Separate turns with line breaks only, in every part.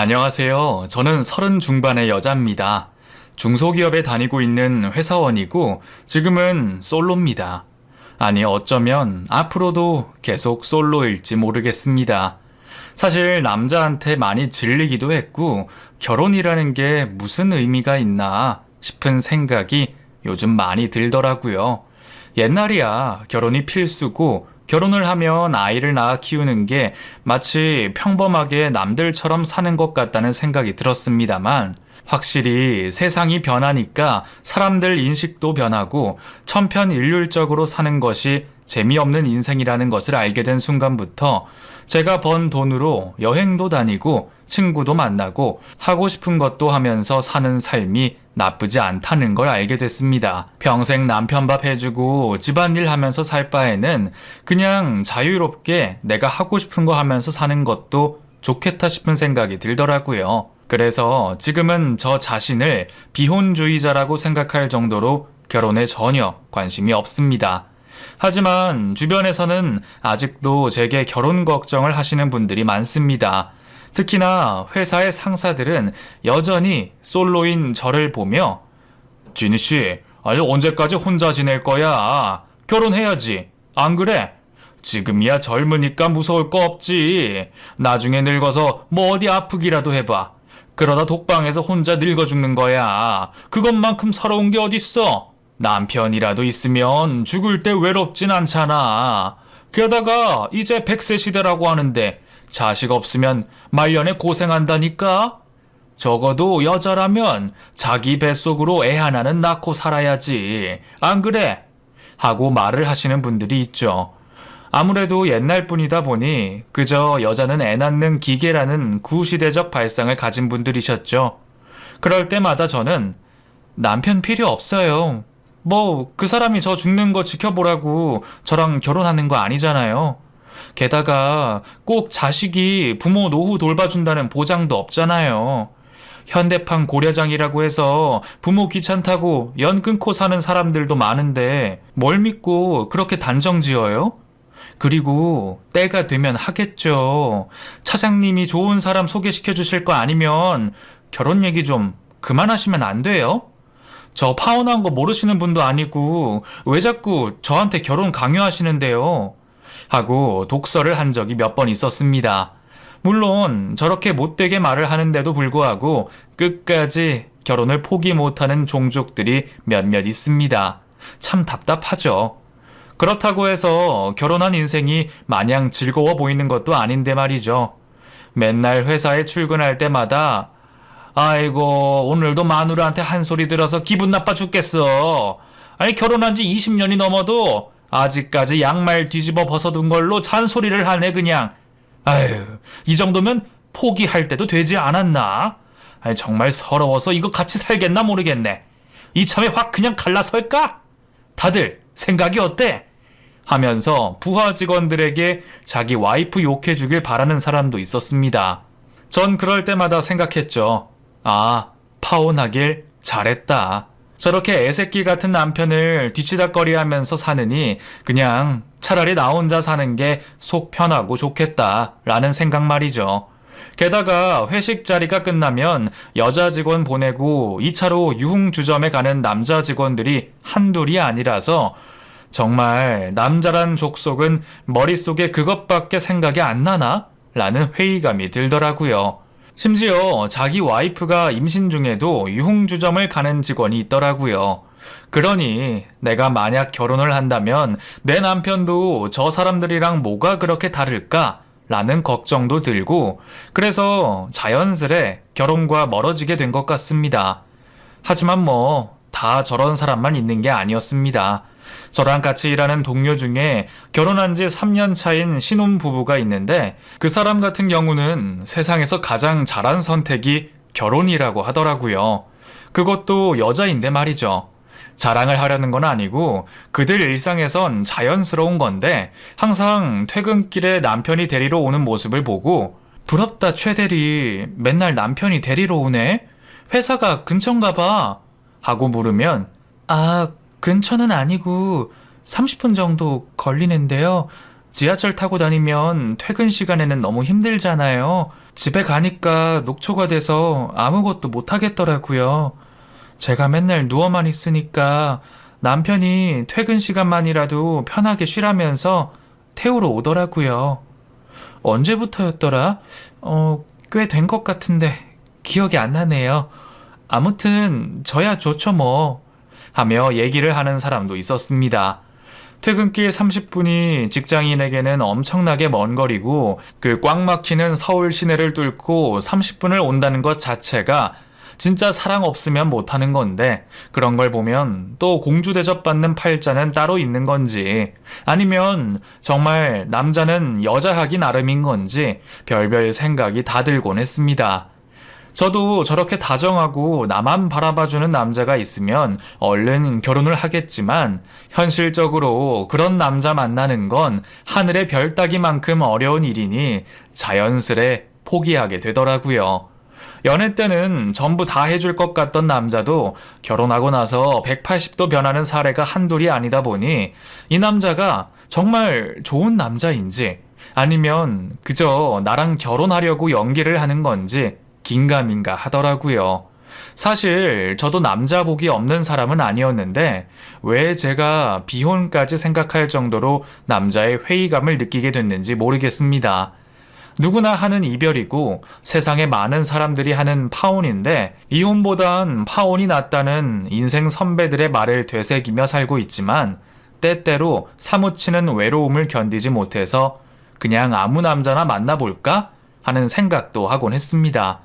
안녕하세요. 저는 30 중반의 여자입니다. 중소기업에 다니고 있는 회사원이고 지금은 솔로입니다. 아니 어쩌면 앞으로도 계속 솔로일지 모르겠습니다. 사실 남자한테 많이 질리기도 했고 결혼이라는 게 무슨 의미가 있나 싶은 생각이 요즘 많이 들더라고요. 옛날이야 결혼이 필수고 결혼을 하면 아이를 낳아 키우는 게 마치 평범하게 남들처럼 사는 것 같다는 생각이 들었습니다만 확실히 세상이 변하니까 사람들 인식도 변하고 천편일률적으로 사는 것이 재미없는 인생이라는 것을 알게 된 순간부터 제가 번 돈으로 여행도 다니고 친구도 만나고 하고 싶은 것도 하면서 사는 삶이 나쁘지 않다는 걸 알게 됐습니다. 평생 남편 밥 해주고 집안일 하면서 살 바에는 그냥 자유롭게 내가 하고 싶은 거 하면서 사는 것도 좋겠다 싶은 생각이 들더라고요. 그래서 지금은 저 자신을 비혼주의자라고 생각할 정도로 결혼에 전혀 관심이 없습니다. 하지만 주변에서는 아직도 제게 결혼 걱정을 하시는 분들이 많습니다. 특히나 회사의 상사들은 여전히 솔로인 저를 보며 지니씨, 아니 언제까지 혼자 지낼 거야? 결혼해야지. 안 그래? 지금이야 젊으니까 무서울 거 없지. 나중에 늙어서 뭐 어디 아프기라도 해봐. 그러다 독방에서 혼자 늙어 죽는 거야. 그것만큼 서러운 게 어딨어? 남편이라도 있으면 죽을 때 외롭진 않잖아. 게다가 이제 100세 시대라고 하는데 자식 없으면 말년에 고생한다니까? 적어도 여자라면 자기 뱃속으로 애 하나는 낳고 살아야지. 안 그래? 하고 말을 하시는 분들이 있죠. 아무래도 옛날 분이다 보니 그저 여자는 애 낳는 기계라는 구시대적 발상을 가진 분들이셨죠. 그럴 때마다 저는 남편 필요 없어요. 뭐 그 사람이 저 죽는 거 지켜보라고 저랑 결혼하는 거 아니잖아요. 게다가 꼭 자식이 부모 노후 돌봐준다는 보장도 없잖아요. 현대판 고려장이라고 해서 부모 귀찮다고 연 끊고 사는 사람들도 많은데 뭘 믿고 그렇게 단정 지어요? 그리고 때가 되면 하겠죠. 차장님이 좋은 사람 소개시켜 주실 거 아니면 결혼 얘기 좀 그만하시면 안 돼요? 저 파혼한 거 모르시는 분도 아니고 왜 자꾸 저한테 결혼 강요하시는데요? 하고 독설을 한 적이 몇 번 있었습니다. 물론 저렇게 못되게 말을 하는데도 불구하고 끝까지 결혼을 포기 못하는 종족들이 몇몇 있습니다. 참 답답하죠. 그렇다고 해서 결혼한 인생이 마냥 즐거워 보이는 것도 아닌데 말이죠. 맨날 회사에 출근할 때마다 아이고 오늘도 마누라한테 한 소리 들어서 기분 나빠 죽겠어. 아니 결혼한 지 20년이 넘어도 아직까지 양말 뒤집어 벗어둔 걸로 잔소리를 하네 그냥. 아유 이 정도면 포기할 때도 되지 않았나? 아니 정말 서러워서 이거 같이 살겠나 모르겠네. 이참에 확 그냥 갈라설까? 다들 생각이 어때? 하면서 부하 직원들에게 자기 와이프 욕해주길 바라는 사람도 있었습니다. 전 그럴 때마다 생각했죠. 아, 파혼하길 잘했다. 저렇게 애새끼 같은 남편을 뒤치다꺼리 하면서 사느니 그냥 차라리 나 혼자 사는 게 속 편하고 좋겠다 라는 생각 말이죠. 게다가 회식 자리가 끝나면 여자 직원 보내고 2차로 유흥주점에 가는 남자 직원들이 한둘이 아니라서 정말 남자란 족속은 머릿속에 그것밖에 생각이 안 나나? 라는 회의감이 들더라고요. 심지어 자기 와이프가 임신 중에도 유흥주점을 가는 직원이 있더라고요. 그러니 내가 만약 결혼을 한다면 내 남편도 저 사람들이랑 뭐가 그렇게 다를까? 라는 걱정도 들고 그래서 자연스레 결혼과 멀어지게 된 것 같습니다. 하지만 뭐 다 저런 사람만 있는 게 아니었습니다. 저랑 같이 일하는 동료 중에 결혼한 지 3년 차인 신혼부부가 있는데 그 사람 같은 경우는 세상에서 가장 잘한 선택이 결혼이라고 하더라고요. 그것도 여자인데 말이죠. 자랑을 하려는 건 아니고 그들 일상에선 자연스러운 건데 항상 퇴근길에 남편이 데리러 오는 모습을 보고 부럽다 최대리 맨날 남편이 데리러 오네? 회사가 근처인가 봐 하고 물으면 아 근처는 아니고 30분 정도 걸리는데요. 지하철 타고 다니면 퇴근 시간에는 너무 힘들잖아요. 집에 가니까 녹초가 돼서 아무것도 못 하겠더라고요. 제가 맨날 누워만 있으니까 남편이 퇴근 시간만이라도 편하게 쉬라면서 태우러 오더라고요. 언제부터였더라? 꽤 된 것 같은데 기억이 안 나네요. 아무튼 저야 좋죠 뭐. 하며 얘기를 하는 사람도 있었습니다. 퇴근길 30분이 직장인에게는 엄청나게 먼 거리고 그 꽉 막히는 서울 시내를 뚫고 30분을 온다는 것 자체가 진짜 사랑 없으면 못하는 건데 그런 걸 보면 또 공주 대접받는 팔자는 따로 있는 건지 아니면 정말 남자는 여자 하기 나름인 건지 별별 생각이 다 들곤 했습니다. 저도 저렇게 다정하고 나만 바라봐주는 남자가 있으면 얼른 결혼을 하겠지만 현실적으로 그런 남자 만나는 건 하늘의 별 따기만큼 어려운 일이니 자연스레 포기하게 되더라고요. 연애 때는 전부 다 해줄 것 같던 남자도 결혼하고 나서 180도 변하는 사례가 한둘이 아니다 보니 이 남자가 정말 좋은 남자인지 아니면 그저 나랑 결혼하려고 연기를 하는 건지 긴가민가 하더라고요. 사실 저도 남자 복이 없는 사람은 아니었는데 왜 제가 비혼까지 생각할 정도로 남자의 회의감을 느끼게 됐는지 모르겠습니다. 누구나 하는 이별이고 세상에 많은 사람들이 하는 파혼인데 이혼보단 파혼이 낫다는 인생 선배들의 말을 되새기며 살고 있지만 때때로 사무치는 외로움을 견디지 못해서 그냥 아무 남자나 만나볼까 하는 생각도 하곤 했습니다.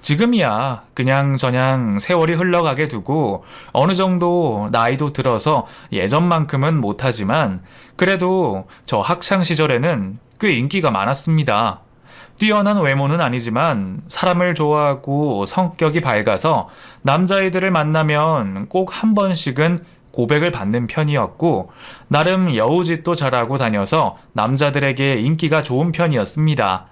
지금이야 그냥저냥 세월이 흘러가게 두고 어느 정도 나이도 들어서 예전만큼은 못하지만 그래도 저 학창 시절에는 꽤 인기가 많았습니다. 뛰어난 외모는 아니지만 사람을 좋아하고 성격이 밝아서 남자애들을 만나면 꼭 한 번씩은 고백을 받는 편이었고 나름 여우짓도 잘하고 다녀서 남자들에게 인기가 좋은 편이었습니다.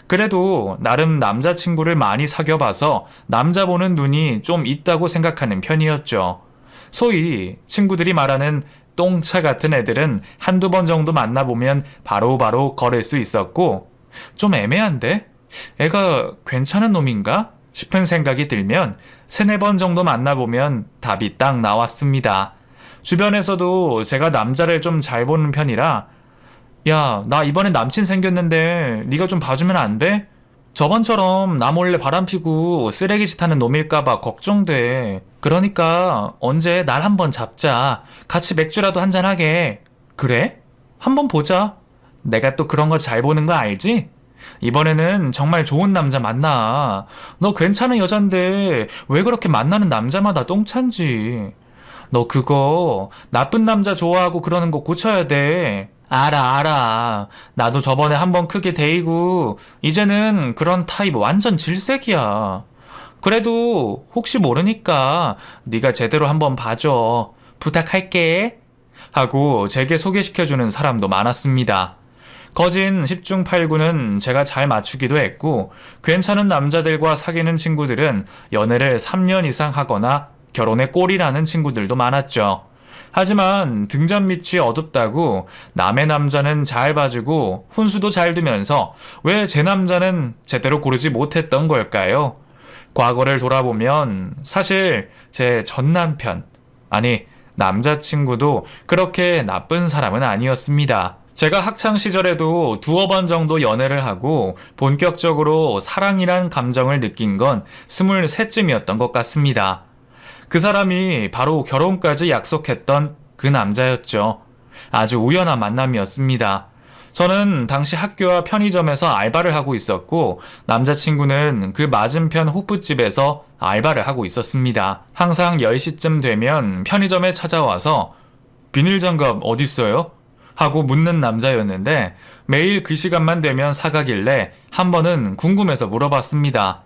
그래도 나름 남자친구를 많이 사귀어봐서 남자 보는 눈이 좀 있다고 생각하는 편이었죠. 소위 친구들이 말하는 똥차 같은 애들은 한두 번 정도 만나보면 바로바로 걸을 수 있었고 좀 애매한데? 애가 괜찮은 놈인가? 싶은 생각이 들면 세네 번 정도 만나보면 답이 딱 나왔습니다. 주변에서도 제가 남자를 좀 잘 보는 편이라 야, 나 이번에 남친 생겼는데 네가 좀 봐주면 안 돼? 저번처럼 나 몰래 바람피고 쓰레기짓 하는 놈일까봐 걱정돼. 그러니까 언제 날 한번 잡자. 같이 맥주라도 한잔하게. 그래? 한번 보자. 내가 또 그런 거 잘 보는 거 알지? 이번에는 정말 좋은 남자 만나. 너 괜찮은 여잔데 왜 그렇게 만나는 남자마다 똥찬지? 너 그거 나쁜 남자 좋아하고 그러는 거 고쳐야 돼. 알아. 나도 저번에 한번 크게 데이고 이제는 그런 타입 완전 질색이야. 그래도 혹시 모르니까 네가 제대로 한번 봐줘. 부탁할게. 하고 제게 소개시켜주는 사람도 많았습니다. 거진 10중 8구는 제가 잘 맞추기도 했고 괜찮은 남자들과 사귀는 친구들은 연애를 3년 이상 하거나 결혼에 꼴이라는 친구들도 많았죠. 하지만 등잔 밑이 어둡다고 남의 남자는 잘 봐주고 훈수도 잘 두면서 왜 제 남자는 제대로 고르지 못했던 걸까요? 과거를 돌아보면 사실 제 전 남편, 아니 남자친구도 그렇게 나쁜 사람은 아니었습니다. 제가 학창 시절에도 두어 번 정도 연애를 하고 본격적으로 사랑이란 감정을 느낀 건 23쯤이었던 것 같습니다. 그 사람이 바로 결혼까지 약속했던 그 남자였죠. 아주 우연한 만남이었습니다. 저는 당시 학교와 편의점에서 알바를 하고 있었고 남자친구는 그 맞은편 호프집에서 알바를 하고 있었습니다. 항상 10시쯤 되면 편의점에 찾아와서 비닐장갑 어딨어요? 하고 묻는 남자였는데 매일 그 시간만 되면 사가길래 한 번은 궁금해서 물어봤습니다.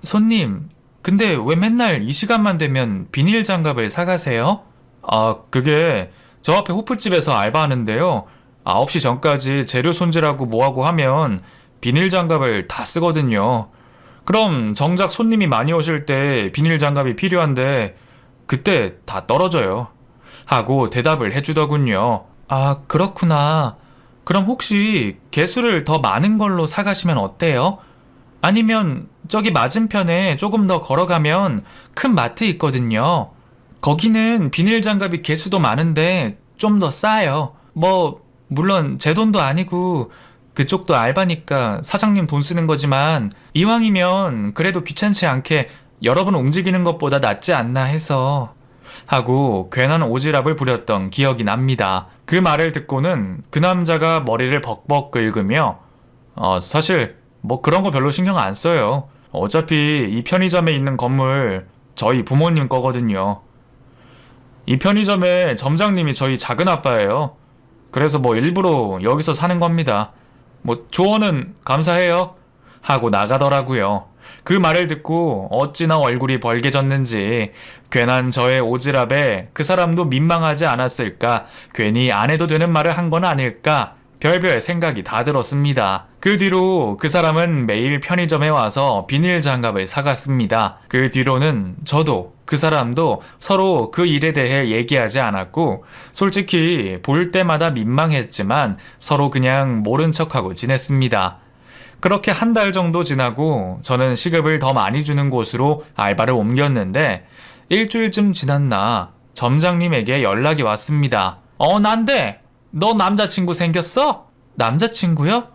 손님, 근데 왜 맨날 이 시간만 되면 비닐 장갑을 사가세요? 아, 그게 저 앞에 호프집에서 알바하는데요. 9시 전까지 재료 손질하고 뭐하고 하면 비닐 장갑을 다 쓰거든요. 그럼 정작 손님이 많이 오실 때 비닐 장갑이 필요한데 그때 다 떨어져요. 하고 대답을 해주더군요. 아, 그렇구나. 그럼 혹시 개수를 더 많은 걸로 사가시면 어때요? 아니면 저기 맞은편에 조금 더 걸어가면 큰 마트 있거든요. 거기는 비닐 장갑이 개수도 많은데 좀 더 싸요. 물론 제 돈도 아니고 그쪽도 알바니까 사장님 돈 쓰는 거지만 이왕이면 그래도 귀찮지 않게 여러 번 움직이는 것보다 낫지 않나 해서 하고 괜한 오지랖을 부렸던 기억이 납니다. 그 말을 듣고는 그 남자가 머리를 벅벅 긁으며 사실 그런 거 별로 신경 안 써요. 어차피 이 편의점에 있는 건물 저희 부모님 거거든요. 이 편의점의 점장님이 저희 작은 아빠예요. 그래서 일부러 여기서 사는 겁니다. 조언은 감사해요. 하고 나가더라고요. 그 말을 듣고 어찌나 얼굴이 벌개졌는지 괜한 저의 오지랖에 그 사람도 민망하지 않았을까, 괜히 안 해도 되는 말을 한 건 아닐까, 별별 생각이 다 들었습니다. 그 뒤로 그 사람은 매일 편의점에 와서 비닐 장갑을 사갔습니다. 그 뒤로는 저도 그 사람도 서로 그 일에 대해 얘기하지 않았고, 솔직히 볼 때마다 민망했지만 서로 그냥 모른 척하고 지냈습니다. 그렇게 한 달 정도 지나고 저는 시급을 더 많이 주는 곳으로 알바를 옮겼는데, 일주일쯤 지났나 점장님에게 연락이 왔습니다. 난데 너 남자친구 생겼어? 남자친구요?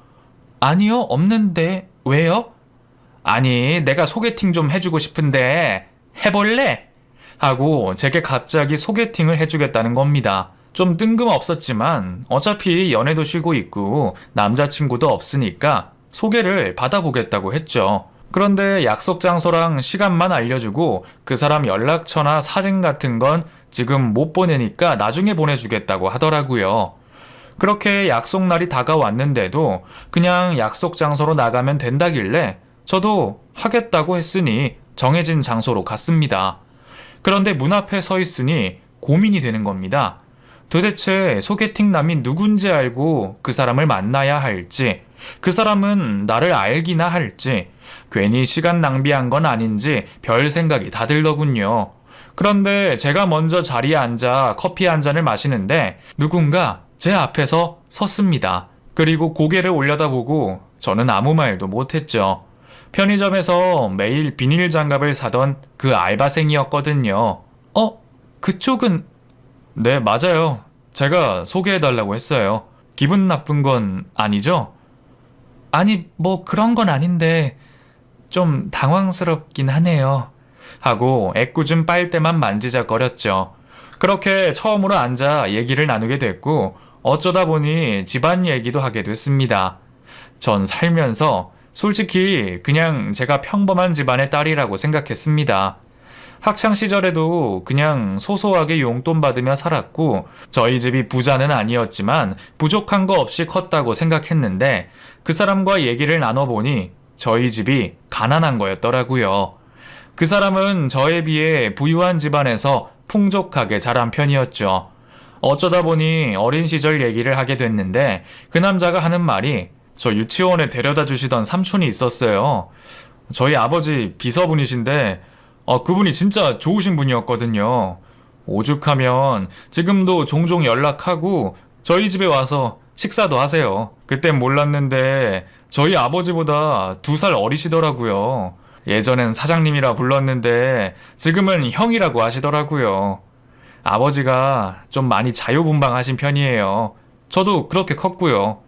아니요, 없는데. 왜요? 아니, 내가 소개팅 좀 해주고 싶은데 해볼래? 하고 제게 갑자기 소개팅을 해주겠다는 겁니다. 좀 뜬금없었지만 어차피 연애도 쉬고 있고 남자친구도 없으니까 소개를 받아보겠다고 했죠. 그런데 약속 장소랑 시간만 알려주고 그 사람 연락처나 사진 같은 건 지금 못 보내니까 나중에 보내주겠다고 하더라고요. 그렇게 약속 날이 다가왔는데도 그냥 약속 장소로 나가면 된다길래 저도 하겠다고 했으니 정해진 장소로 갔습니다. 그런데 문 앞에 서 있으니 고민이 되는 겁니다. 도대체 소개팅남이 누군지 알고 그 사람을 만나야 할지, 그 사람은 나를 알기나 할지, 괜히 시간 낭비한 건 아닌지 별 생각이 다 들더군요. 그런데 제가 먼저 자리에 앉아 커피 한 잔을 마시는데 누군가 제 앞에서 섰습니다. 그리고 고개를 올려다보고 저는 아무 말도 못했죠. 편의점에서 매일 비닐 장갑을 사던 그 알바생이었거든요. 그쪽은? 네, 맞아요. 제가 소개해달라고 했어요. 기분 나쁜 건 아니죠? 아니, 그런 건 아닌데 좀 당황스럽긴 하네요. 하고 애꿎은 빨대만 만지작거렸죠. 그렇게 처음으로 앉아 얘기를 나누게 됐고 어쩌다 보니 집안 얘기도 하게 됐습니다. 전 살면서 솔직히 그냥 제가 평범한 집안의 딸이라고 생각했습니다. 학창 시절에도 그냥 소소하게 용돈 받으며 살았고 저희 집이 부자는 아니었지만 부족한 거 없이 컸다고 생각했는데 그 사람과 얘기를 나눠보니 저희 집이 가난한 거였더라고요. 그 사람은 저에 비해 부유한 집안에서 풍족하게 자란 편이었죠. 어쩌다 보니 어린 시절 얘기를 하게 됐는데 그 남자가 하는 말이 저 유치원에 데려다 주시던 삼촌이 있었어요. 저희 아버지 비서분이신데 그분이 진짜 좋으신 분이었거든요. 오죽하면 지금도 종종 연락하고 저희 집에 와서 식사도 하세요. 그땐 몰랐는데 저희 아버지보다 2살 어리시더라고요. 예전엔 사장님이라 불렀는데 지금은 형이라고 하시더라고요. 아버지가 좀 많이 자유분방하신 편이에요. 저도 그렇게 컸고요.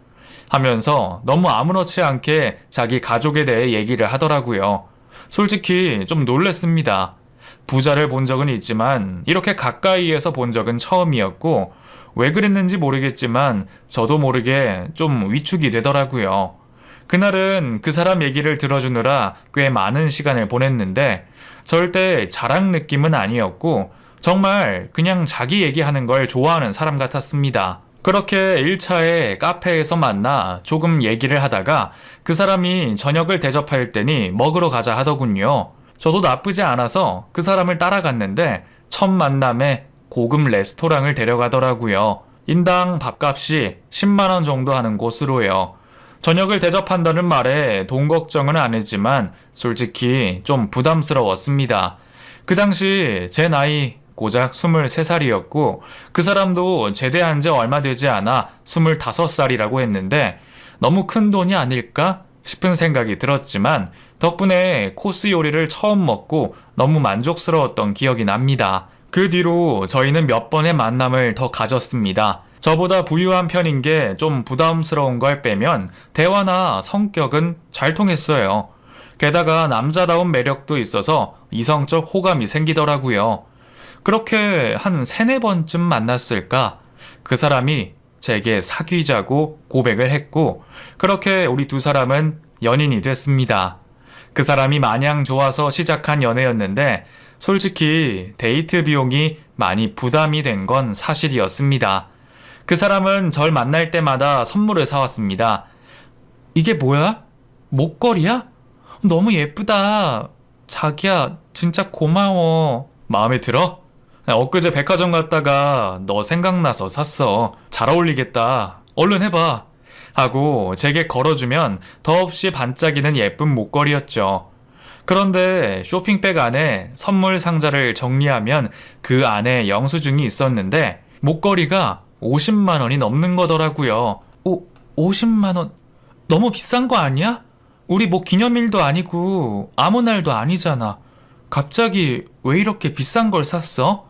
하면서 너무 아무렇지 않게 자기 가족에 대해 얘기를 하더라고요. 솔직히 좀 놀랬습니다. 부자를 본 적은 있지만 이렇게 가까이에서 본 적은 처음이었고 왜 그랬는지 모르겠지만 저도 모르게 좀 위축이 되더라고요. 그날은 그 사람 얘기를 들어주느라 꽤 많은 시간을 보냈는데 절대 자랑 느낌은 아니었고 정말 그냥 자기 얘기하는 걸 좋아하는 사람 같았습니다. 그렇게 1차에 카페에서 만나 조금 얘기를 하다가 그 사람이 저녁을 대접할 때니 먹으러 가자 하더군요. 저도 나쁘지 않아서 그 사람을 따라갔는데 첫 만남에 고급 레스토랑을 데려가더라고요. 인당 밥값이 10만원 정도 하는 곳으로요. 저녁을 대접한다는 말에 돈 걱정은 안 했지만 솔직히 좀 부담스러웠습니다. 그 당시 제 나이 고작 23살이었고 그 사람도 제대한 지 얼마 되지 않아 25살이라고 했는데 너무 큰 돈이 아닐까 싶은 생각이 들었지만 덕분에 코스 요리를 처음 먹고 너무 만족스러웠던 기억이 납니다. 그 뒤로 저희는 몇 번의 만남을 더 가졌습니다. 저보다 부유한 편인 게 좀 부담스러운 걸 빼면 대화나 성격은 잘 통했어요. 게다가 남자다운 매력도 있어서 이성적 호감이 생기더라고요. 그렇게 한 3-4번쯤 만났을까? 그 사람이 제게 사귀자고 고백을 했고, 그렇게 우리 두 사람은 연인이 됐습니다. 그 사람이 마냥 좋아서 시작한 연애였는데, 솔직히 데이트 비용이 많이 부담이 된 건 사실이었습니다. 그 사람은 절 만날 때마다 선물을 사왔습니다. 이게 뭐야? 목걸이야? 너무 예쁘다. 자기야, 진짜 고마워. 마음에 들어? 엊그제 백화점 갔다가 너 생각나서 샀어. 잘 어울리겠다. 얼른 해봐. 하고 제게 걸어주면 더없이 반짝이는 예쁜 목걸이였죠. 그런데 쇼핑백 안에 선물 상자를 정리하면 그 안에 영수증이 있었는데 목걸이가 50만 원이 넘는 거더라고요. 50만 원? 너무 비싼 거 아니야? 우리 뭐 기념일도 아니고 아무 날도 아니잖아. 갑자기 왜 이렇게 비싼 걸 샀어?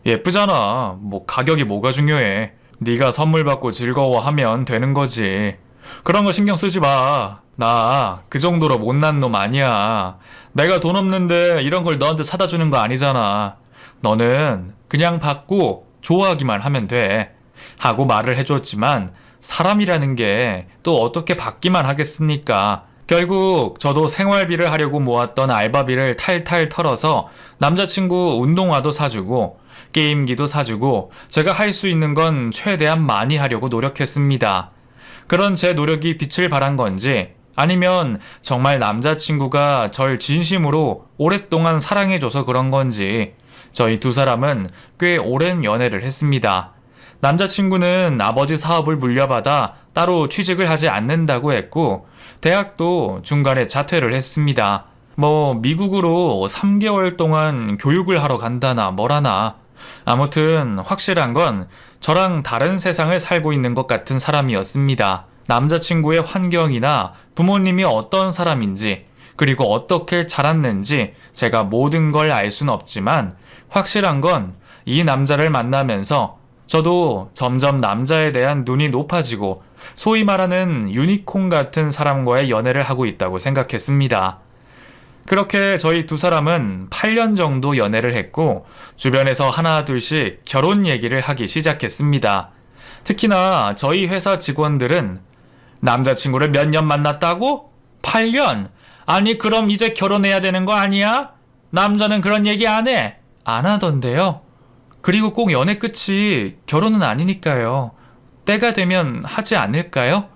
예쁘잖아. 뭐 가격이 뭐가 중요해. 네가 선물 받고 즐거워하면 되는 거지. 그런 거 신경 쓰지 마. 나 그 정도로 못난 놈 아니야. 내가 돈 없는데 이런 걸 너한테 사다 주는 거 아니잖아. 너는 그냥 받고 좋아하기만 하면 돼. 하고 말을 해줬지만 사람이라는 게 또 어떻게 받기만 하겠습니까? 결국 저도 생활비를 하려고 모았던 알바비를 탈탈 털어서 남자친구 운동화도 사주고 게임기도 사주고 제가 할 수 있는 건 최대한 많이 하려고 노력했습니다. 그런 제 노력이 빛을 발한 건지 아니면 정말 남자친구가 절 진심으로 오랫동안 사랑해줘서 그런 건지 저희 두 사람은 꽤 오랜 연애를 했습니다. 남자친구는 아버지 사업을 물려받아 따로 취직을 하지 않는다고 했고 대학도 중간에 자퇴를 했습니다. 미국으로 3개월 동안 교육을 하러 간다나 뭐라나. 아무튼 확실한 건 저랑 다른 세상을 살고 있는 것 같은 사람이었습니다. 남자친구의 환경이나 부모님이 어떤 사람인지 그리고 어떻게 자랐는지 제가 모든 걸 알 순 없지만 확실한 건 이 남자를 만나면서 저도 점점 남자에 대한 눈이 높아지고 소위 말하는 유니콘 같은 사람과의 연애를 하고 있다고 생각했습니다. 그렇게 저희 두 사람은 8년 정도 연애를 했고 주변에서 하나 둘씩 결혼 얘기를 하기 시작했습니다. 특히나 저희 회사 직원들은 남자친구를 몇 년 만났다고? 8년? 아니 그럼 이제 결혼해야 되는 거 아니야? 남자는 그런 얘기 안 해? 안 하던데요. 그리고 꼭 연애 끝이 결혼은 아니니까요. 때가 되면 하지 않을까요?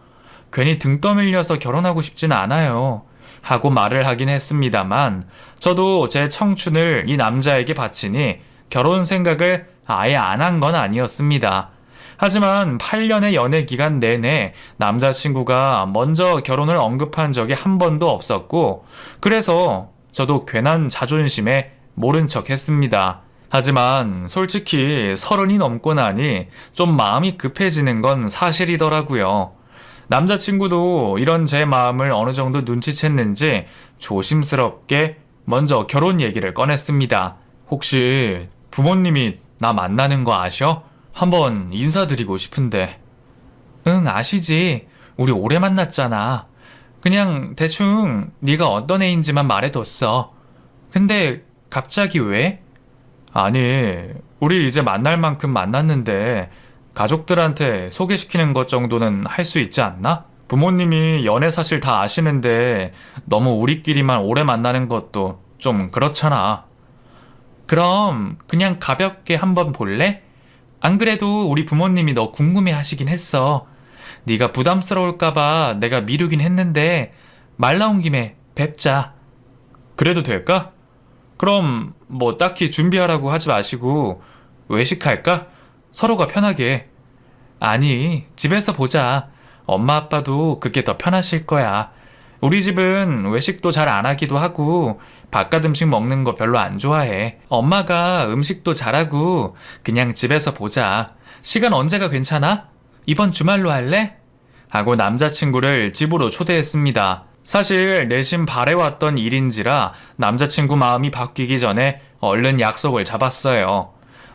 괜히 등 떠밀려서 결혼하고 싶진 않아요. 하고 말을 하긴 했습니다만 저도 제 청춘을 이 남자에게 바치니 결혼 생각을 아예 안 한 건 아니었습니다. 하지만 8년의 연애 기간 내내 남자친구가 먼저 결혼을 언급한 적이 한 번도 없었고 그래서 저도 괜한 자존심에 모른 척 했습니다. 하지만 솔직히 30이 넘고 나니 좀 마음이 급해지는 건 사실이더라고요. 남자친구도 이런 제 마음을 어느 정도 눈치챘는지 조심스럽게 먼저 결혼 얘기를 꺼냈습니다. 혹시 부모님이 나 만나는 거 아셔? 한번 인사드리고 싶은데. 응, 아시지. 우리 오래 만났잖아. 그냥 대충 네가 어떤 애인지만 말해뒀어. 근데 갑자기 왜? 아니, 우리 이제 만날 만큼 만났는데 가족들한테 소개시키는 것 정도는 할 수 있지 않나? 부모님이 연애 사실 다 아시는데 너무 우리끼리만 오래 만나는 것도 좀 그렇잖아. 그럼 그냥 가볍게 한번 볼래? 안 그래도 우리 부모님이 너 궁금해 하시긴 했어. 네가 부담스러울까봐 내가 미루긴 했는데 말 나온 김에 뵙자. 그래도 될까? 그럼 딱히 준비하라고 하지 마시고 외식할까? 서로가 편하게. 아니, 집에서 보자. 엄마 아빠도 그게 더 편하실 거야. 우리 집은 외식도 잘 안 하기도 하고 바깥 음식 먹는 거 별로 안 좋아해. 엄마가 음식도 잘하고 그냥 집에서 보자. 시간 언제가 괜찮아? 이번 주말로 할래? 하고 남자친구를 집으로 초대했습니다. 사실 내심 바래왔던 일인지라 남자친구 마음이 바뀌기 전에 얼른 약속을 잡았어요.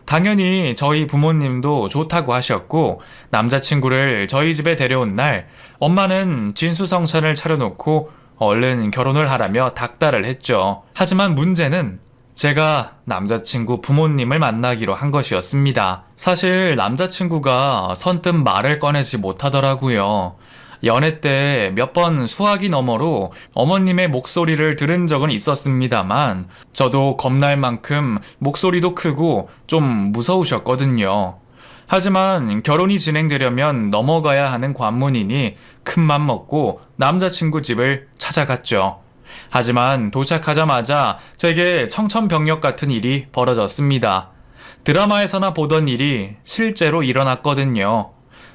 당연히 저희 부모님도 좋다고 하셨고 남자친구를 저희 집에 데려온 날 엄마는 진수성찬을 차려놓고 얼른 결혼을 하라며 닥달을 했죠. 하지만 문제는 제가 남자친구 부모님을 만나기로 한 것이었습니다. 사실 남자친구가 선뜻 말을 꺼내지 못하더라고요. 연애 때 몇 번 수화기 너머로 어머님의 목소리를 들은 적은 있었습니다만 저도 겁날 만큼 목소리도 크고 좀 무서우셨거든요. 하지만 결혼이 진행되려면 넘어가야 하는 관문이니 큰맘 먹고 남자친구 집을 찾아갔죠. 하지만 도착하자마자 제게 청천벽력 같은 일이 벌어졌습니다. 드라마에서나 보던 일이 실제로 일어났거든요.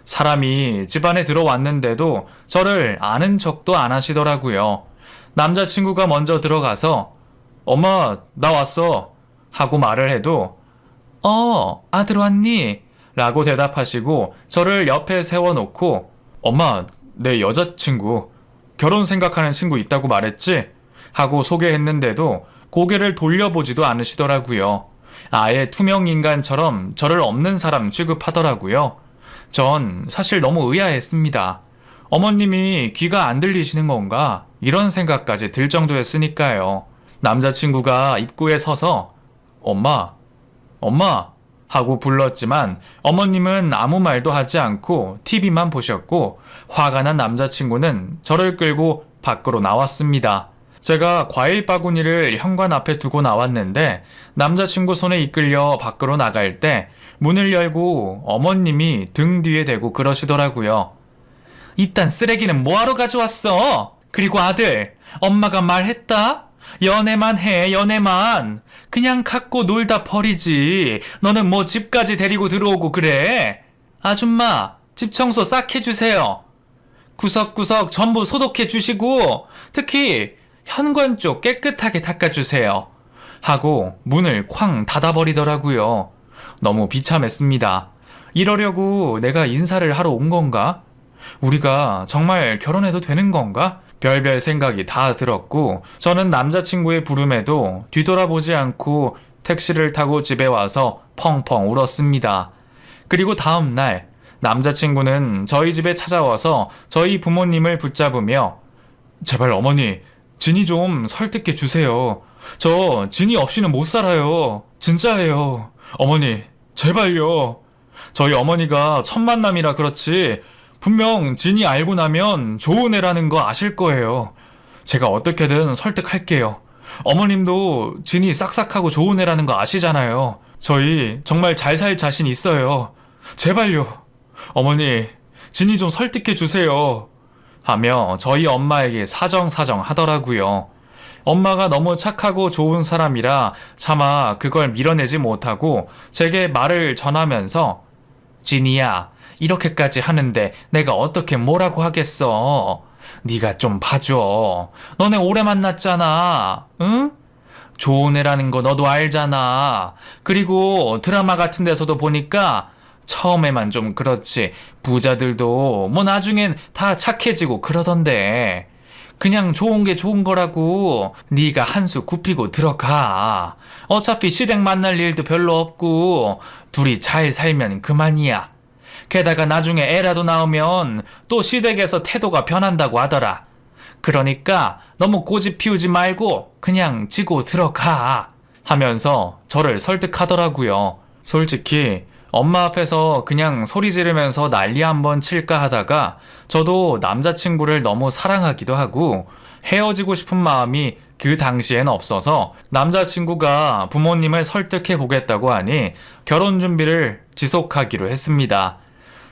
사람이 집 안에 들어왔는데도 저를 아는 척도 안 하시더라고요. 남자친구가 먼저 들어가서 엄마, 나 왔어 하고 말을 해도 아들 왔니? 라고 대답하시고 저를 옆에 세워놓고 엄마, 내 여자친구 결혼 생각하는 친구 있다고 말했지? 하고 소개했는데도 고개를 돌려보지도 않으시더라고요. 아예 투명인간처럼 저를 없는 사람 취급하더라고요. 전 사실 너무 의아했습니다. 어머님이 귀가 안 들리시는 건가? 이런 생각까지 들 정도였으니까요. 남자친구가 입구에 서서 엄마, 엄마 하고 불렀지만 어머님은 아무 말도 하지 않고 TV만 보셨고 화가 난 남자친구는 저를 끌고 밖으로 나왔습니다. 제가 과일 바구니를 현관 앞에 두고 나왔는데 남자친구 손에 이끌려 밖으로 나갈 때 문을 열고 어머님이 등 뒤에 대고 그러시더라고요. 이딴 쓰레기는 뭐하러 가져왔어? 그리고 아들, 엄마가 말했다? 연애만 해, 연애만. 그냥 갖고 놀다 버리지. 너는 뭐 집까지 데리고 들어오고 그래? 아줌마, 집 청소 싹 해주세요. 구석구석 전부 소독해 주시고 특히 현관 쪽 깨끗하게 닦아주세요. 하고 문을 쾅 닫아버리더라고요. 너무 비참했습니다. 이러려고 내가 인사를 하러 온 건가? 우리가 정말 결혼해도 되는 건가? 별별 생각이 다 들었고 저는 남자친구의 부름에도 뒤돌아보지 않고 택시를 타고 집에 와서 펑펑 울었습니다. 그리고 다음 날 남자친구는 저희 집에 찾아와서 저희 부모님을 붙잡으며 제발 어머니, 진이 좀 설득해 주세요. 저 진이 없이는 못 살아요. 진짜예요. 어머니, 제발요. 저희 어머니가 첫 만남이라 그렇지 분명 진이 알고 나면 좋은 애라는 거 아실 거예요. 제가 어떻게든 설득할게요. 어머님도 진이 싹싹하고 좋은 애라는 거 아시잖아요. 저희 정말 잘 살 자신 있어요. 제발요. 어머니, 진이 좀 설득해 주세요. 하며 저희 엄마에게 사정사정 하더라고요. 엄마가 너무 착하고 좋은 사람이라 차마 그걸 밀어내지 못하고 제게 말을 전하면서 진이야, 이렇게까지 하는데 내가 어떻게 뭐라고 하겠어. 네가 좀 봐줘. 너네 오래 만났잖아. 응? 좋은 애라는 거 너도 알잖아. 그리고 드라마 같은 데서도 보니까 처음에만 좀 그렇지 부자들도 뭐 나중엔 다 착해지고 그러던데. 그냥 좋은 게 좋은 거라고 네가 한 수 굽히고 들어가. 어차피 시댁 만날 일도 별로 없고 둘이 잘 살면 그만이야. 게다가 나중에 애라도 나오면 또 시댁에서 태도가 변한다고 하더라. 그러니까 너무 고집 피우지 말고 그냥 지고 들어가. 하면서 저를 설득하더라고요. 솔직히 엄마 앞에서 그냥 소리 지르면서 난리 한번 칠까 하다가 저도 남자친구를 너무 사랑하기도 하고 헤어지고 싶은 마음이 그 당시엔 없어서 남자친구가 부모님을 설득해 보겠다고 하니 결혼 준비를 지속하기로 했습니다.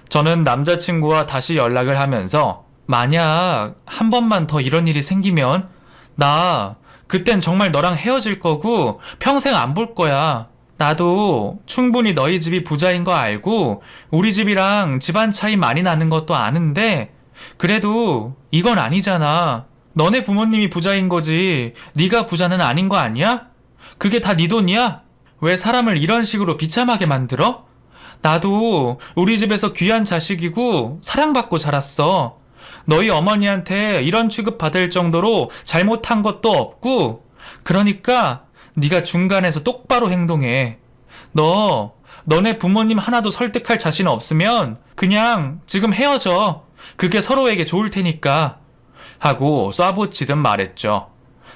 저는 남자친구와 다시 연락을 하면서 만약 한 번만 더 이런 일이 생기면 나 그땐 정말 너랑 헤어질 거고 평생 안 볼 거야. 나도 충분히 너희 집이 부자인 거 알고 우리 집이랑 집안 차이 많이 나는 것도 아는데 그래도 이건 아니잖아. 너네 부모님이 부자인 거지 네가 부자는 아닌 거 아니야? 그게 다 네 돈이야? 왜 사람을 이런 식으로 비참하게 만들어? 나도 우리 집에서 귀한 자식이고 사랑받고 자랐어. 너희 어머니한테 이런 취급 받을 정도로 잘못한 것도 없고, 그러니까 네가 중간에서 똑바로 행동해. 너네 부모님 하나도 설득할 자신 없으면 그냥 지금 헤어져. 그게 서로에게 좋을 테니까. 하고 쏴붙이듯 말했죠.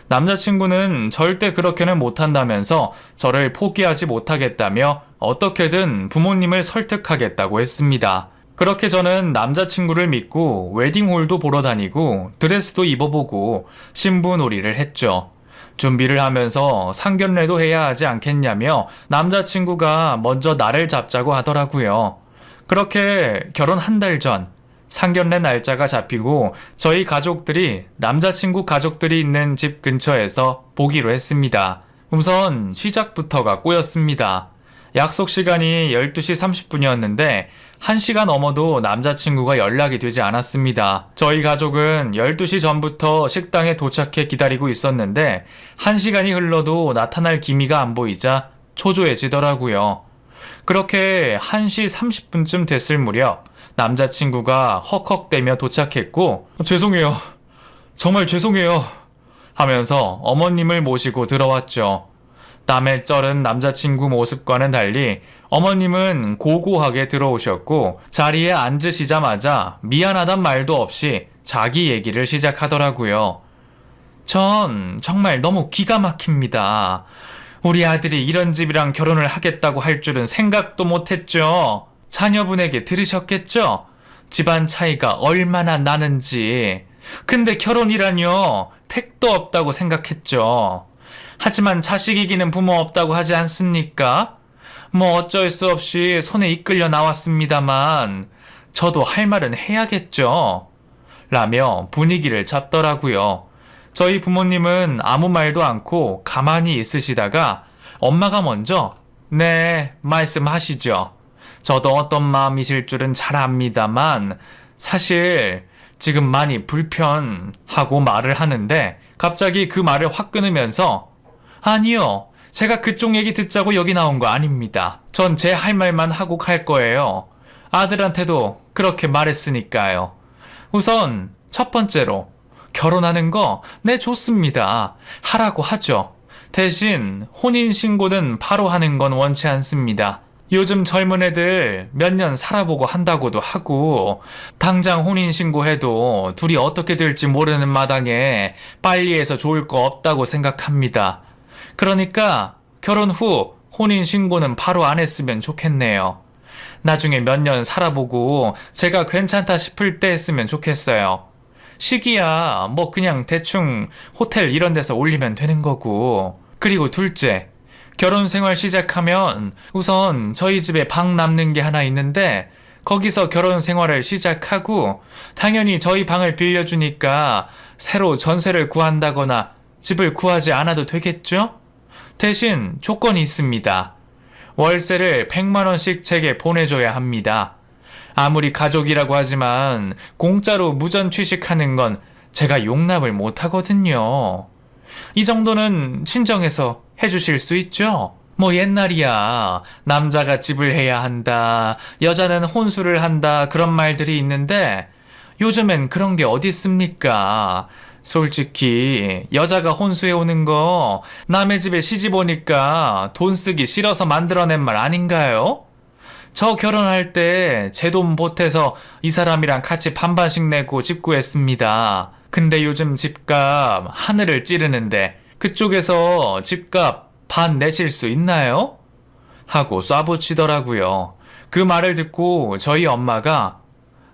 남자친구는 절대 그렇게는 못한다면서 저를 포기하지 못하겠다며 어떻게든 부모님을 설득하겠다고 했습니다. 그렇게 저는 남자친구를 믿고 웨딩홀도 보러 다니고 드레스도 입어보고 신부놀이를 했죠. 준비를 하면서 상견례도 해야 하지 않겠냐며 남자친구가 먼저 날을 잡자고 하더라고요. 그렇게 결혼 한 달 전 상견례 날짜가 잡히고 저희 가족들이 남자친구 가족들이 있는 집 근처에서 보기로 했습니다. 우선 시작부터가 꼬였습니다. 약속 시간이 12시 30분이었는데 1시가 넘어도 남자친구가 연락이 되지 않았습니다. 저희 가족은 12시 전부터 식당에 도착해 기다리고 있었는데 1시간이 흘러도 나타날 기미가 안 보이자 초조해지더라고요. 그렇게 1시 30분쯤 됐을 무렵 남자친구가 헉헉대며 도착했고 죄송해요. 정말 죄송해요. 하면서 어머님을 모시고 들어왔죠. 땀에 쩔은 남자친구 모습과는 달리 어머님은 고고하게 들어오셨고 자리에 앉으시자마자 미안하단 말도 없이 자기 얘기를 시작하더라고요. 전 정말 너무 기가 막힙니다. 우리 아들이 이런 집이랑 결혼을 하겠다고 할 줄은 생각도 못했죠. 자녀분에게 들으셨겠죠? 집안 차이가 얼마나 나는지. 근데 결혼이라뇨. 택도 없다고 생각했죠. 하지만 자식 이기는 부모 없다고 하지 않습니까? 뭐 어쩔 수 없이 손에 이끌려 나왔습니다만 저도 할 말은 해야겠죠. 라며 분위기를 잡더라고요. 저희 부모님은 아무 말도 않고 가만히 있으시다가 엄마가 먼저 네, 말씀하시죠. 저도 어떤 마음이실 줄은 잘 압니다만 사실 지금 많이 불편하고 말을 하는데 갑자기 그 말을 확 끊으면서 아니요. 제가 그쪽 얘기 듣자고 여기 나온 거 아닙니다. 전 제 할 말만 하고 갈 거예요. 아들한테도 그렇게 말했으니까요. 우선 첫 번째로 결혼하는 거 네 좋습니다. 하라고 하죠. 대신 혼인신고는 바로 하는 건 원치 않습니다. 요즘 젊은 애들 몇 년 살아보고 한다고도 하고 당장 혼인신고해도 둘이 어떻게 될지 모르는 마당에 빨리 해서 좋을 거 없다고 생각합니다. 그러니까 결혼 후 혼인신고는 바로 안 했으면 좋겠네요. 나중에 몇 년 살아보고 제가 괜찮다 싶을 때 했으면 좋겠어요. 시기야 뭐 그냥 대충 호텔 이런 데서 올리면 되는 거고. 그리고 둘째, 결혼 생활 시작하면 우선 저희 집에 방 남는 게 하나 있는데 거기서 결혼 생활을 시작하고 당연히 저희 방을 빌려주니까 새로 전세를 구한다거나 집을 구하지 않아도 되겠죠? 대신 조건이 있습니다. 월세를 100만 원씩 제게 보내줘야 합니다. 아무리 가족이라고 하지만 공짜로 무전 취식하는 건 제가 용납을 못하거든요. 이 정도는 친정에서 해주실 수 있죠? 뭐 옛날이야 남자가 집을 해야 한다, 여자는 혼수를 한다 그런 말들이 있는데 요즘엔 그런 게 어디 있습니까? 솔직히 여자가 혼수해 오는 거 남의 집에 시집 오니까 돈 쓰기 싫어서 만들어낸 말 아닌가요? 저 결혼할 때 제 돈 보태서 이 사람이랑 같이 반반씩 내고 집 구했습니다. 근데 요즘 집값 하늘을 찌르는데 그쪽에서 집값 반 내실 수 있나요? 하고 쏴붙이더라고요. 그 말을 듣고 저희 엄마가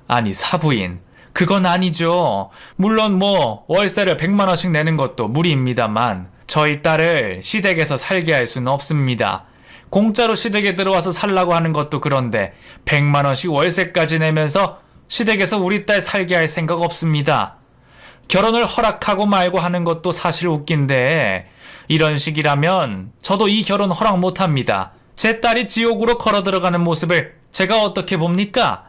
아니 사부인 그건 아니죠. 물론 뭐 월세를 100만 원씩 내는 것도 무리입니다만 저희 딸을 시댁에서 살게 할 수는 없습니다. 공짜로 시댁에 들어와서 살라고 하는 것도 그런데 100만 원씩 월세까지 내면서 시댁에서 우리 딸 살게 할 생각 없습니다. 결혼을 허락하고 말고 하는 것도 사실 웃긴데 이런 식이라면 저도 이 결혼 허락 못합니다. 제 딸이 지옥으로 걸어 들어가는 모습을 제가 어떻게 봅니까?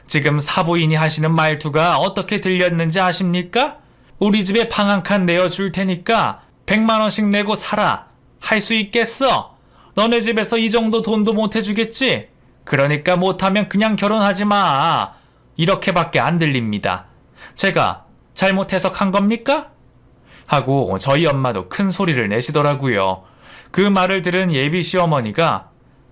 지금 사부인이 하시는 말투가 어떻게 들렸는지 아십니까? 우리 집에 방 한 칸 내어줄 테니까 100만 원씩 내고 살아. 할 수 있겠어? 너네 집에서 이 정도 돈도 못 해주겠지? 그러니까 못하면 그냥 결혼하지 마. 이렇게밖에 안 들립니다. 제가 잘못 해석한 겁니까? 하고 저희 엄마도 큰 소리를 내시더라고요. 그 말을 들은 예비 시어머니가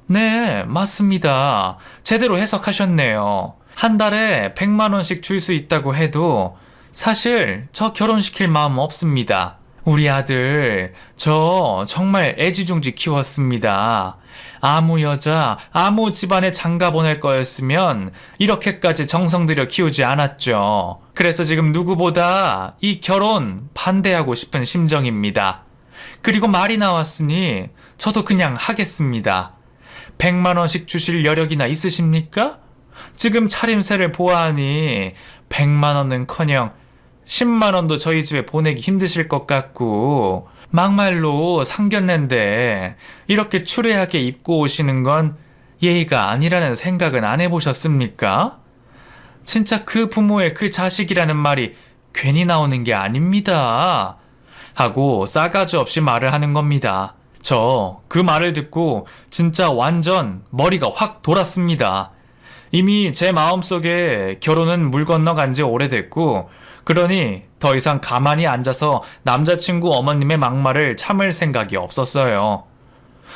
네, 맞습니다. 제대로 해석하셨네요. 한 달에 100만 원씩 줄 수 있다고 해도 사실 저 결혼시킬 마음 없습니다. 우리 아들, 저 정말 애지중지 키웠습니다. 아무 여자, 아무 집안에 장가 보낼 거였으면 이렇게까지 정성 들여 키우지 않았죠. 그래서 지금 누구보다 이 결혼 반대하고 싶은 심정입니다. 그리고 말이 나왔으니 저도 그냥 하겠습니다. 100만 원씩 주실 여력이나 있으십니까? 지금 차림새를 보아하니 100만 원은커녕 10만 원도 저희 집에 보내기 힘드실 것 같고 막말로 상견례인데 이렇게 추레하게 입고 오시는 건 예의가 아니라는 생각은 안 해보셨습니까? 진짜 그 부모의 그 자식이라는 말이 괜히 나오는 게 아닙니다. 하고 싸가지 없이 말을 하는 겁니다. 저 그 말을 듣고 진짜 완전 머리가 확 돌았습니다. 이미 제 마음속에 결혼은 물 건너간 지 오래됐고 그러니 더 이상 가만히 앉아서 남자친구 어머님의 막말을 참을 생각이 없었어요.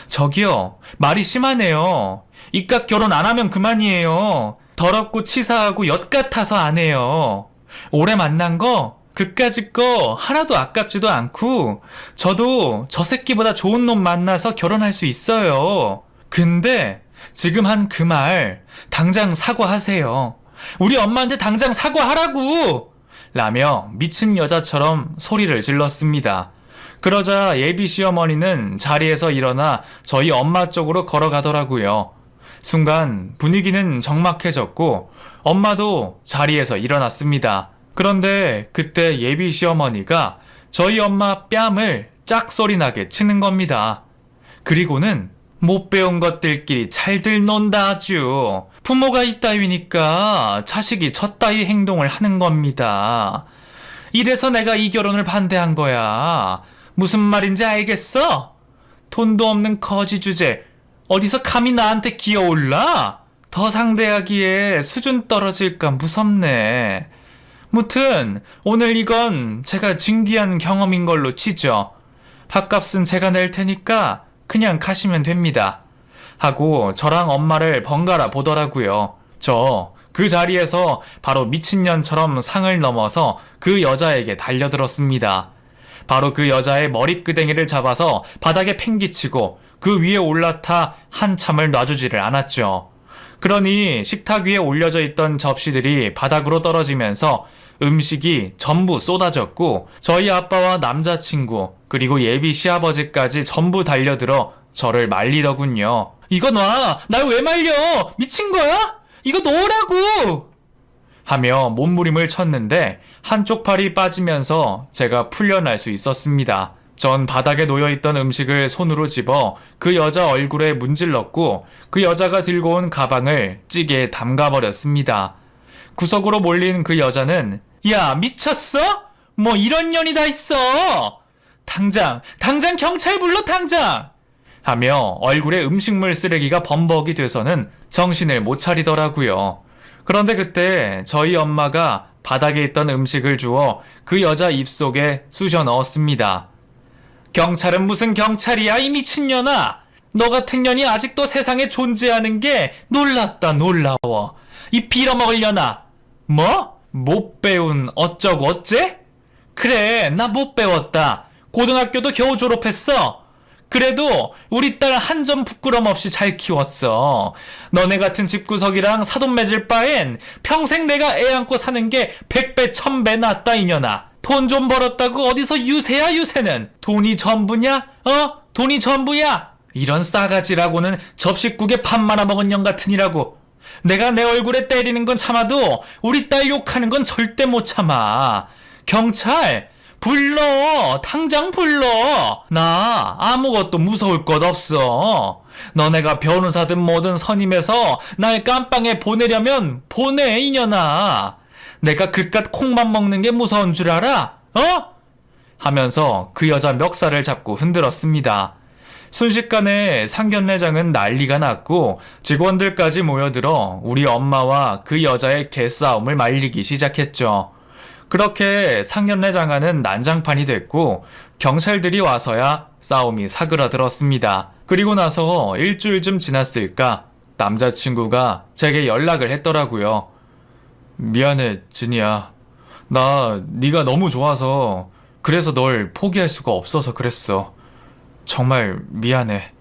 저기요, 말이 심하네요. 이깟 결혼 안 하면 그만이에요. 더럽고 치사하고 엿 같아서 안 해요. 오래 만난 거 그까짓 거 하나도 아깝지도 않고 저도 저 새끼보다 좋은 놈 만나서 결혼할 수 있어요. 근데 지금 한 그 말 당장 사과하세요. 우리 엄마한테 당장 사과하라고! 라며 미친 여자처럼 소리를 질렀습니다. 그러자 예비 시어머니는 자리에서 일어나 저희 엄마 쪽으로 걸어가더라고요. 순간 분위기는 적막해졌고 엄마도 자리에서 일어났습니다. 그런데 그때 예비 시어머니가 저희 엄마 뺨을 짝소리나게 치는 겁니다. 그리고는 못 배운 것들끼리 잘들 논다 아주. 부모가 이따위니까 자식이 저따위 행동을 하는 겁니다. 이래서 내가 이 결혼을 반대한 거야. 무슨 말인지 알겠어? 돈도 없는 거지 주제 어디서 감히 나한테 기어올라? 더 상대하기에 수준 떨어질까 무섭네. 무튼 오늘 이건 제가 진귀한 경험인 걸로 치죠. 밥값은 제가 낼 테니까 그냥 가시면 됩니다. 하고 저랑 엄마를 번갈아 보더라고요. 저 그 자리에서 바로 미친년처럼 상을 넘어서 그 여자에게 달려들었습니다. 바로 그 여자의 머리끄댕이를 잡아서 바닥에 팽기치고 그 위에 올라타 한참을 놔주지를 않았죠. 그러니 식탁 위에 올려져 있던 접시들이 바닥으로 떨어지면서 음식이 전부 쏟아졌고 저희 아빠와 남자친구 그리고 예비 시아버지까지 전부 달려들어 저를 말리더군요. 이거 놔! 날 왜 말려! 미친 거야? 이거 놓으라고! 하며 몸부림을 쳤는데 한쪽 팔이 빠지면서 제가 풀려날 수 있었습니다. 전 바닥에 놓여있던 음식을 손으로 집어 그 여자 얼굴에 문질렀고 그 여자가 들고 온 가방을 찌개에 담가버렸습니다. 구석으로 몰린 그 여자는 야 미쳤어? 뭐 이런 년이 다 있어! 당장 경찰 불러 당장! 하며 얼굴에 음식물 쓰레기가 범벅이 돼서는 정신을 못 차리더라고요. 그런데 그때 저희 엄마가 바닥에 있던 음식을 주워 그 여자 입속에 쑤셔 넣었습니다. 경찰은 무슨 경찰이야 이 미친년아! 너 같은 년이 아직도 세상에 존재하는 게 놀랍다 놀라워. 이 빌어먹으려나. 뭐? 못 배운 어쩌고 어째? 그래 나 못 배웠다. 고등학교도 겨우 졸업했어. 그래도 우리 딸 한 점 부끄럼 없이 잘 키웠어. 너네 같은 집구석이랑 사돈 맺을 바엔 평생 내가 애 안고 사는 게 100배 1000배 낫다 이년아. 돈 좀 벌었다고 어디서 유세야 유세는. 돈이 전부냐? 돈이 전부야. 이런 싸가지라고는 접시국에 밥 말아먹은 년 같으니라고. 내가 내 얼굴에 때리는 건 참아도 우리 딸 욕하는 건 절대 못 참아. 경찰 불러. 당장 불러. 나 아무것도 무서울 것 없어. 너네가 변호사든 뭐든 선임해서 날 깜빵에 보내려면 보내 이년아. 내가 그깟 콩만 먹는 게 무서운 줄 알아? 하면서 그 여자 멱살을 잡고 흔들었습니다. 순식간에 상견례장은 난리가 났고 직원들까지 모여들어 우리 엄마와 그 여자의 개싸움을 말리기 시작했죠. 그렇게 상견례장은 난장판이 됐고 경찰들이 와서야 싸움이 사그라들었습니다. 그리고 나서 일주일쯤 지났을까 남자친구가 제게 연락을 했더라고요. 미안해, 진이야. 나 네가 너무 좋아서 그래서 널 포기할 수가 없어서 그랬어. 정말 미안해.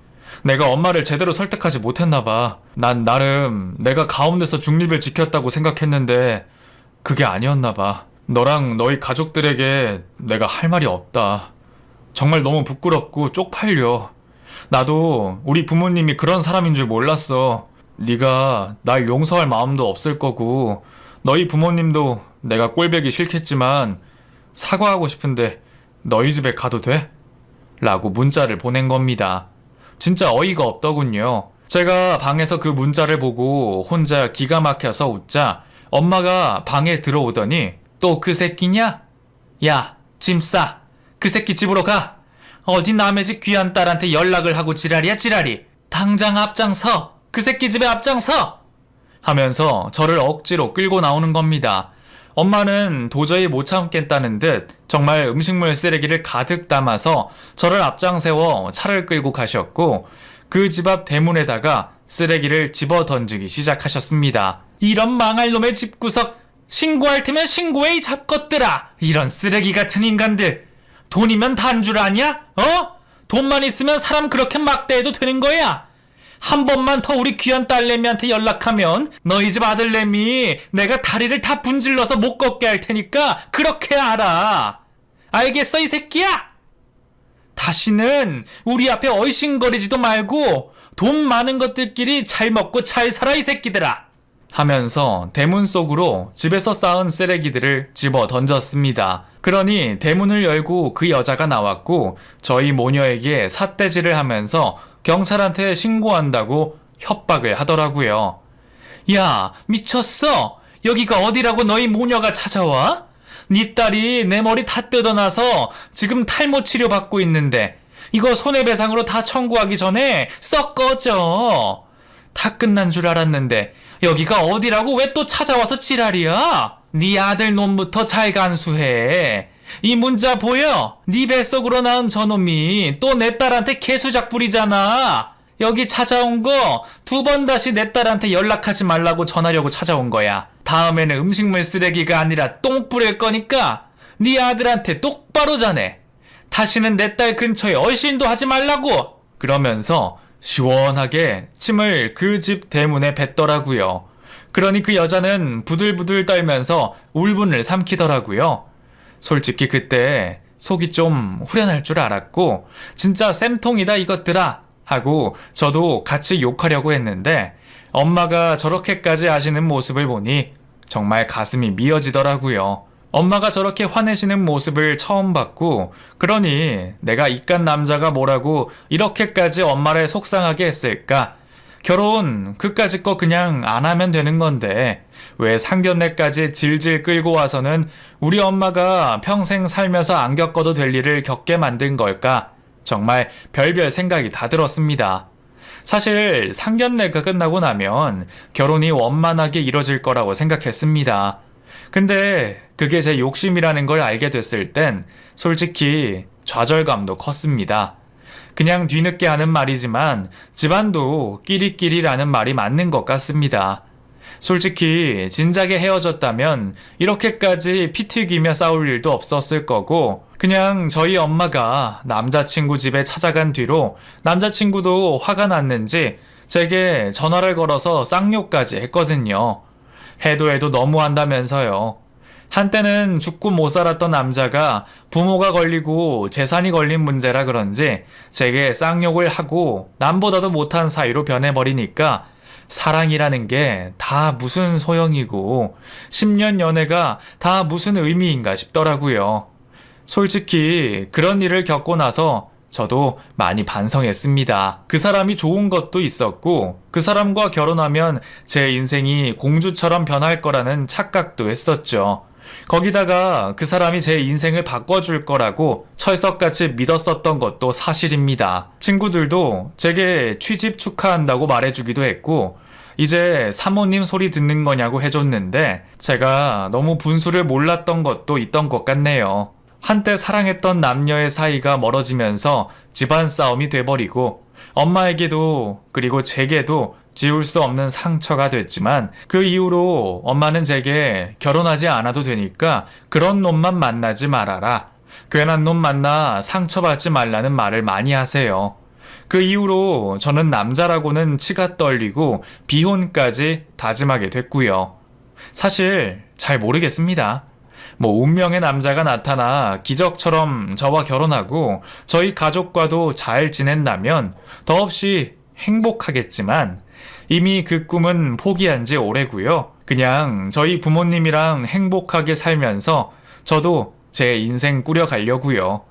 내가 엄마를 제대로 설득하지 못했나 봐. 난 나름 내가 가운데서 중립을 지켰다고 생각했는데 그게 아니었나 봐. 너랑 너희 가족들에게 내가 할 말이 없다. 정말 너무 부끄럽고 쪽팔려. 나도 우리 부모님이 그런 사람인 줄 몰랐어. 네가 날 용서할 마음도 없을 거고 너희 부모님도 내가 꼴보기 싫겠지만 사과하고 싶은데 너희 집에 가도 돼? 라고 문자를 보낸 겁니다. 진짜 어이가 없더군요. 제가 방에서 그 문자를 보고 혼자 기가 막혀서 웃자 엄마가 방에 들어오더니 또 그 새끼냐? 야, 짐 싸. 그 새끼 집으로 가. 어디 남의 집 귀한 딸한테 연락을 하고 지랄이야 지랄이. 당장 앞장서. 그 새끼 집에 앞장서. 하면서 저를 억지로 끌고 나오는 겁니다. 엄마는 도저히 못 참겠다는 듯 정말 음식물 쓰레기를 가득 담아서 저를 앞장세워 차를 끌고 가셨고 그 집 앞 대문에다가 쓰레기를 집어 던지기 시작하셨습니다. 이런 망할 놈의 집구석 신고할 테면 신고해 이 잡것들아. 이런 쓰레기 같은 인간들. 돈이면 단 줄 아냐? 어? 돈만 있으면 사람 그렇게 막대해도 되는 거야. 한 번만 더 우리 귀한 딸내미한테 연락하면 너희 집 아들내미 내가 다리를 다 분질러서 못 걷게 할 테니까 그렇게 알아. 알겠어 이 새끼야? 다시는 우리 앞에 얼씬거리지도 말고 돈 많은 것들끼리 잘 먹고 잘 살아 이 새끼들아. 하면서 대문 속으로 집에서 쌓은 쓰레기들을 집어 던졌습니다. 그러니 대문을 열고 그 여자가 나왔고 저희 모녀에게 삿대질을 하면서 경찰한테 신고한다고 협박을 하더라고요. 야, 미쳤어? 여기가 어디라고 너희 모녀가 찾아와? 네 딸이 내 머리 다 뜯어놔서 지금 탈모 치료 받고 있는데 이거 손해배상으로 다 청구하기 전에 썩 꺼져. 다 끝난 줄 알았는데 여기가 어디라고 왜 또 찾아와서 지랄이야? 네 아들 놈부터 잘 간수해. 이 문자 보여? 네 뱃속으로 낳은 저놈이 또 내 딸한테 개수작 부리잖아. 여기 찾아온 거 2번 다시 내 딸한테 연락하지 말라고 전하려고 찾아온 거야. 다음에는 음식물 쓰레기가 아니라 똥 뿌릴 거니까 네 아들한테 똑바로 전해. 다시는 내 딸 근처에 얼씬도 하지 말라고. 그러면서 시원하게 침을 그 집 대문에 뱉더라고요. 그러니 그 여자는 부들부들 떨면서 울분을 삼키더라고요. 솔직히 그때 속이 좀 후련할 줄 알았고 진짜 쌤통이다 이것들아 하고 저도 같이 욕하려고 했는데 엄마가 저렇게까지 하시는 모습을 보니 정말 가슴이 미어지더라고요. 엄마가 저렇게 화내시는 모습을 처음 봤고 그러니 내가 이깟 남자가 뭐라고 이렇게까지 엄마를 속상하게 했을까? 결혼 그까짓 거 그냥 안 하면 되는 건데 왜 상견례까지 질질 끌고 와서는 우리 엄마가 평생 살면서 안 겪어도 될 일을 겪게 만든 걸까? 정말 별별 생각이 다 들었습니다. 사실 상견례가 끝나고 나면 결혼이 원만하게 이뤄질 거라고 생각했습니다. 근데 그게 제 욕심이라는 걸 알게 됐을 땐 솔직히 좌절감도 컸습니다. 그냥 뒤늦게 하는 말이지만 집안도 끼리끼리라는 말이 맞는 것 같습니다. 솔직히 진작에 헤어졌다면 이렇게까지 피 튀기며 싸울 일도 없었을 거고 그냥 저희 엄마가 남자친구 집에 찾아간 뒤로 남자친구도 화가 났는지 제게 전화를 걸어서 쌍욕까지 했거든요. 해도 해도 너무한다면서요. 한때는 죽고 못 살았던 남자가 부모가 걸리고 재산이 걸린 문제라 그런지 제게 쌍욕을 하고 남보다도 못한 사이로 변해버리니까 사랑이라는 게 다 무슨 소용이고 10년 연애가 다 무슨 의미인가 싶더라고요. 솔직히 그런 일을 겪고 나서 저도 많이 반성했습니다. 그 사람이 좋은 것도 있었고 그 사람과 결혼하면 제 인생이 공주처럼 변할 거라는 착각도 했었죠. 거기다가 그 사람이 제 인생을 바꿔줄 거라고 철석같이 믿었었던 것도 사실입니다. 친구들도 제게 취직 축하한다고 말해주기도 했고, 이제 사모님 소리 듣는 거냐고 해줬는데, 제가 너무 분수를 몰랐던 것도 있던 것 같네요. 한때 사랑했던 남녀의 사이가 멀어지면서 집안 싸움이 돼버리고, 엄마에게도 그리고 제게도 지울 수 없는 상처가 됐지만, 그 이후로 엄마는 제게 결혼하지 않아도 되니까 그런 놈만 만나지 말아라, 괜한 놈 만나 상처받지 말라는 말을 많이 하세요. 그 이후로 저는 남자라고는 치가 떨리고 비혼까지 다짐하게 됐고요. 사실 잘 모르겠습니다. 운명의 남자가 나타나 기적처럼 저와 결혼하고 저희 가족과도 잘 지낸다면 더없이 행복하겠지만, 이미 그 꿈은 포기한 지 오래고요. 그냥 저희 부모님이랑 행복하게 살면서 저도 제 인생 꾸려가려고요.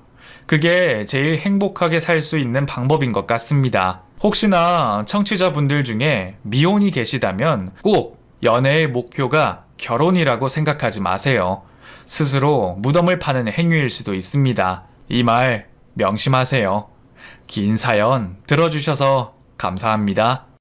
그게 제일 행복하게 살 수 있는 방법인 것 같습니다. 혹시나 청취자분들 중에 미혼이 계시다면 꼭 연애의 목표가 결혼이라고 생각하지 마세요. 스스로 무덤을 파는 행위일 수도 있습니다. 이 말 명심하세요. 긴 사연 들어주셔서 감사합니다.